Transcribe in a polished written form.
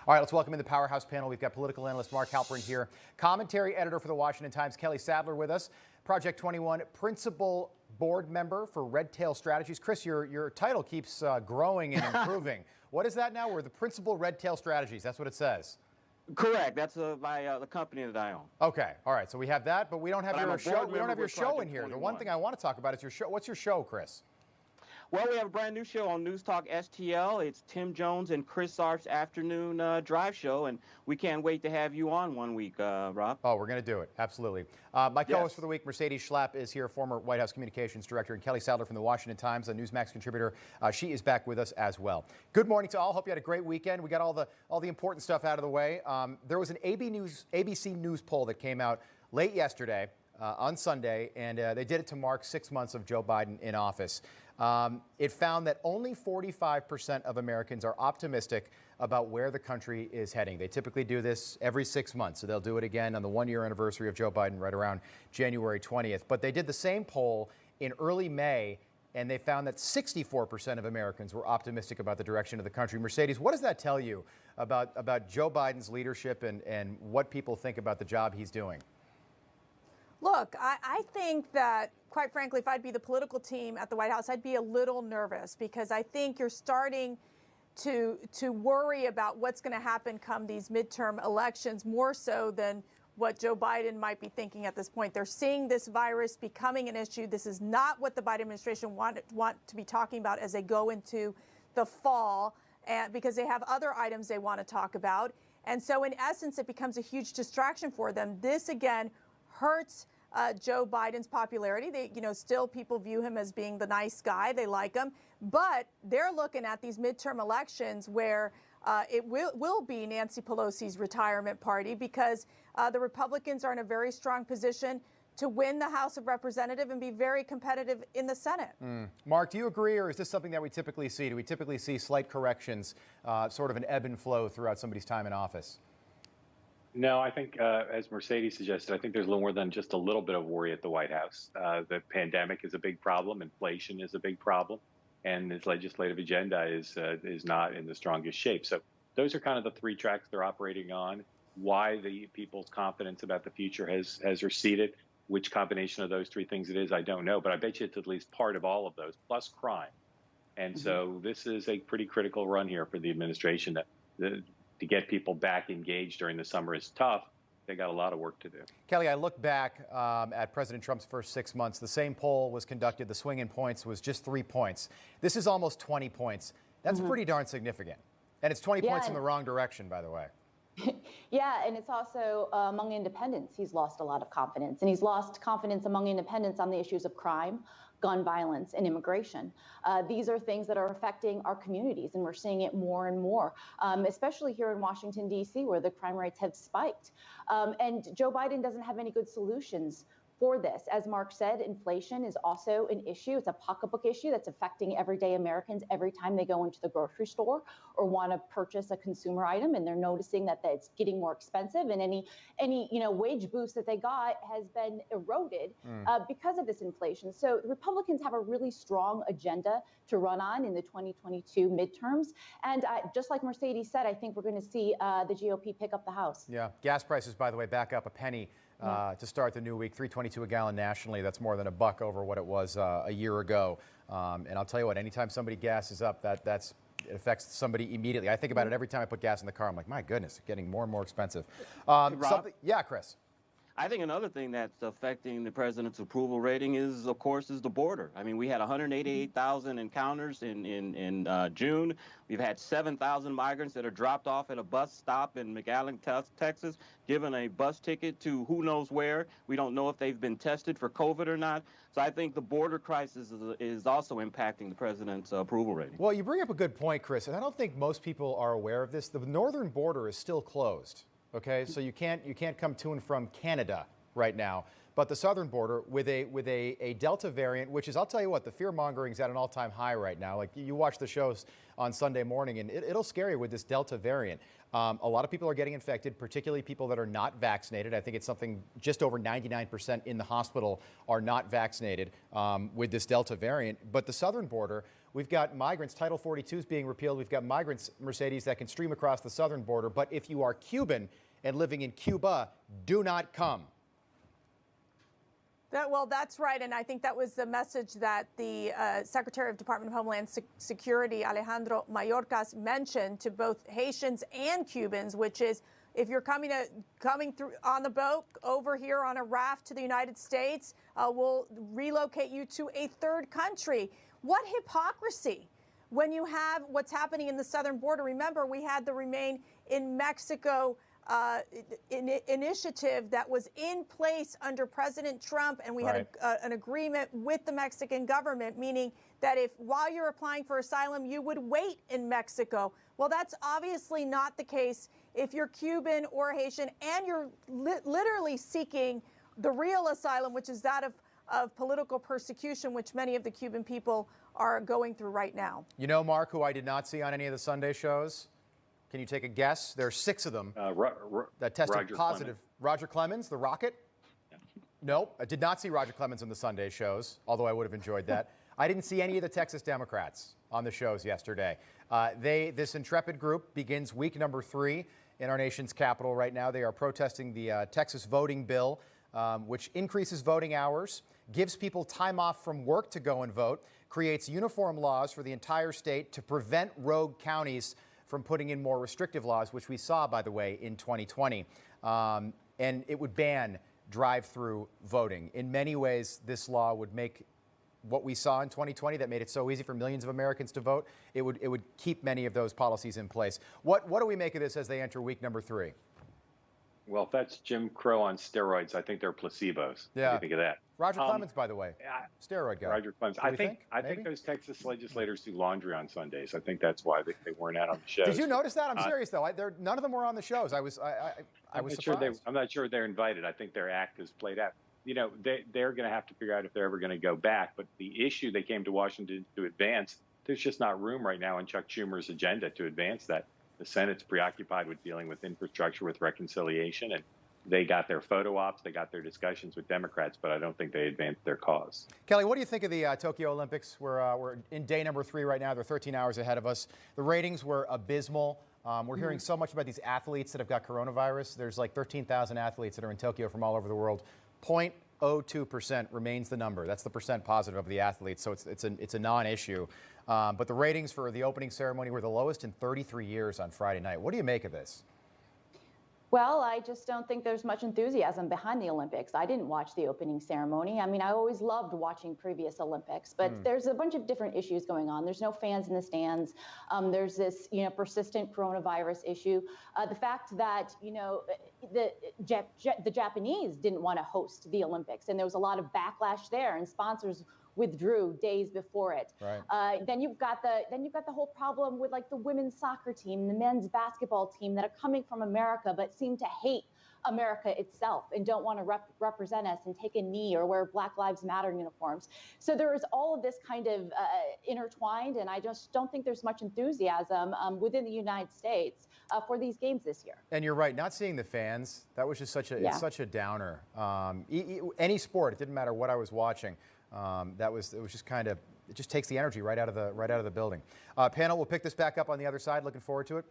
All right, let's welcome in the Powerhouse panel. We've got political analyst Mark Halperin here, commentary editor for the Washington Times, Kelly Sadler with us, Project 21 principal board member for Red Tail Strategies. Chris, your title keeps growing and improving. What is that now? We're the principal Red Tail Strategies. That's what it says. Correct. That's by the company that I own. Okay. All right. So we have that, but we don't have your show. We don't have your show in here. 21. The one thing I want to talk about is your show. What's your show, Chris? Well, we have a brand new show on News Talk STL. It's Tim Jones and Chris Arps' afternoon drive show, and we can't wait to have you on one week, Rob. Oh, we're going to do it. Absolutely. My co-host for the week, Mercedes Schlapp, is here, former White House communications director, and Kelly Sadler from the Washington Times, a Newsmax contributor. She is back with us as well. Good morning to all. Hope you had a great weekend. We got all the important stuff out of the way. There was an ABC News poll that came out late yesterday on Sunday, and they did it to mark 6 months of Joe Biden in office. It found that only 45% of Americans are optimistic about where the country is heading. They typically do this every 6 months, so they'll do it again on the one-year anniversary of Joe Biden right around January 20th. But they did the same poll in early May, and they found that 64% of Americans were optimistic about the direction of the country. Mercedes, what does that tell you about Joe Biden's leadership and what people think about the job he's doing? Look, I think that, quite frankly, if I'd be the political team at the White House, I'd be a little nervous because I think you're starting to worry about what's going to happen come these midterm elections more so than what Joe Biden might be thinking at this point. They're seeing this virus becoming an issue. This is not what the Biden administration want to be talking about as they go into the fall, and because they have other items they want to talk about. And so, in essence, it becomes a huge distraction for them. This, again, hurts Joe Biden's popularity. Still people view him as being the nice guy. They like him. But they're looking at these midterm elections where it will be Nancy Pelosi's retirement party because the Republicans are in a very strong position to win the House of Representatives and be very competitive in the Senate. Mark, do you agree, or is this something that we typically see? Do we typically see slight corrections, sort of an ebb and flow throughout somebody's time in office? No, I think, as Mercedes suggested, I think there's a little more than just a little bit of worry at the White House. The pandemic is a big problem. Inflation is a big problem. And its legislative agenda is not in the strongest shape. So those are kind of the three tracks they're operating on. Why the people's confidence about the future has receded, which combination of those three things it is, I don't know. But I bet you it's at least part of all of those, plus crime. And so this is a pretty critical run here for the administration. To get people back engaged during the summer is tough. They got a lot of work to do. Kelly, I look back at President Trump's first 6 months. The same poll was conducted. The swing in points was just 3 points. This is almost 20 points. That's pretty darn significant. And it's 20 points in the wrong direction, by the way. Yeah, and it's also among independents. He's lost a lot of confidence. And he's lost confidence among independents on the issues of crime, gun violence, and immigration. These are things that are affecting our communities, and we're seeing it more and more, especially here in Washington, D.C., where the crime rates have spiked. And Joe Biden doesn't have any good solutions for this. As Mark said, inflation is also an issue. It's a pocketbook issue that's affecting everyday Americans every time they go into the grocery store or want to purchase a consumer item, and they're noticing that it's getting more expensive, and any wage boost that they got has been eroded because of this inflation. So the Republicans have a really strong agenda to run on in the 2022 midterms. And just like Mercedes said, I think we're going to see the GOP pick up the House. Yeah. Gas prices, by the way, back up a penny to start the new week, $3.22 a gallon nationally. That's more than $1 over what it was a year ago. And I'll tell you what, anytime somebody gasses up, it affects somebody immediately. I think about it every time I put gas in the car. I'm like, my goodness, it's getting more and more expensive. Yeah, Chris. I think another thing that's affecting the president's approval rating is the border. I mean, we had 188,000 encounters in June. We've had 7,000 migrants that are dropped off at a bus stop in McAllen, Texas, given a bus ticket to who knows where. We don't know if they've been tested for COVID or not. So I think the border crisis is also impacting the president's approval rating. Well, you bring up a good point, Chris, and I don't think most people are aware of this. The northern border is still closed. Okay, so you can't come to and from Canada right now, but the southern border with a Delta variant, which is, I'll tell you what, the fear mongering is at an all-time high right now. Like, you watch the shows on Sunday morning, and it'll scare you with this Delta variant. A lot of people are getting infected, particularly people that are not vaccinated. I think it's something just over 99% in the hospital are not vaccinated with this Delta variant. But the southern border, We've got migrants, Title 42 is being repealed. We've got migrants, Mercedes, that can stream across the southern border. But if you are Cuban and living in Cuba, do not come. Well, that's right, and I think that was the message that the Secretary of Department of Homeland Security, Alejandro Mayorkas, mentioned to both Haitians and Cubans, which is if you're coming through on the boat over here on a raft to the United States, we'll relocate you to a third country. What hypocrisy when you have what's happening in the southern border. Remember, we had the Remain in Mexico initiative that was in place under President Trump, and we had an agreement with the Mexican government, meaning that if while you're applying for asylum, you would wait in Mexico. Well, that's obviously not the case if you're Cuban or Haitian and you're literally seeking the real asylum, which is that of political persecution, which many of the Cuban people are going through right now. You know, Mark, who I did not see on any of the Sunday shows? Can you take a guess? There are 6 of them that tested Roger positive. Clemens. Roger Clemens, the Rocket? Yeah. Nope, I did not see Roger Clemens on the Sunday shows, although I would have enjoyed that. I didn't see any of the Texas Democrats on the shows yesterday. This intrepid group begins week number 3 in our nation's capital right now. They are protesting the Texas voting bill, which increases voting hours, gives people time off from work to go and vote, creates uniform laws for the entire state to prevent rogue counties from putting in more restrictive laws, which we saw, by the way, in 2020. And it would ban drive-through voting. In many ways, this law would make what we saw in 2020 that made it so easy for millions of Americans to vote. It would keep many of those policies in place. What do we make of this as they enter week number 3? Well, if that's Jim Crow on steroids, I think they're placebos. Yeah. What do you think of that? Roger Clemens, by the way, steroid guy. Roger Clemens. I think those Texas legislators do laundry on Sundays. I think that's why they weren't out on the shows. Did you notice that? I'm serious though. None of them were on the shows. I was surprised. I'm not sure they're invited. I think their act is played out. You know, they're going to have to figure out if they're ever going to go back. But the issue they came to Washington to advance, there's just not room right now on Chuck Schumer's agenda to advance that. The Senate's preoccupied with dealing with infrastructure, with reconciliation, and they got their photo ops, they got their discussions with Democrats, but I don't think they advanced their cause. Kelly, what do you think of the Tokyo Olympics? We're in day number 3 right now. They're 13 hours ahead of us. The ratings were abysmal. We're hearing so much about these athletes that have got coronavirus. There's like 13,000 athletes that are in Tokyo from all over the world. 0.02% remains the number. That's the percent positive of the athletes, so it's a non-issue. But the ratings for the opening ceremony were the lowest in 33 years on Friday night. What do you make of this? Well, I just don't think there's much enthusiasm behind the Olympics. I didn't watch the opening ceremony. I mean, I always loved watching previous Olympics, but there's a bunch of different issues going on. There's no fans in the stands. There's this, persistent coronavirus issue. The fact that, the Japanese didn't want to host the Olympics, and there was a lot of backlash there, and sponsors withdrew days before it. Right. Then you've got the whole problem with like the women's soccer team, the men's basketball team that are coming from America but seem to hate America itself and don't want to represent us and take a knee or wear Black Lives Matter uniforms. So there is all of this kind of intertwined, and I just don't think there's much enthusiasm within the United States for these games this year. And you're right, not seeing the fans, that was just it's such a downer. Any sport, it didn't matter what I was watching. It was just kind of, it just takes the energy right out of the building. Panel, we'll pick this back up on the other side. Looking forward to it.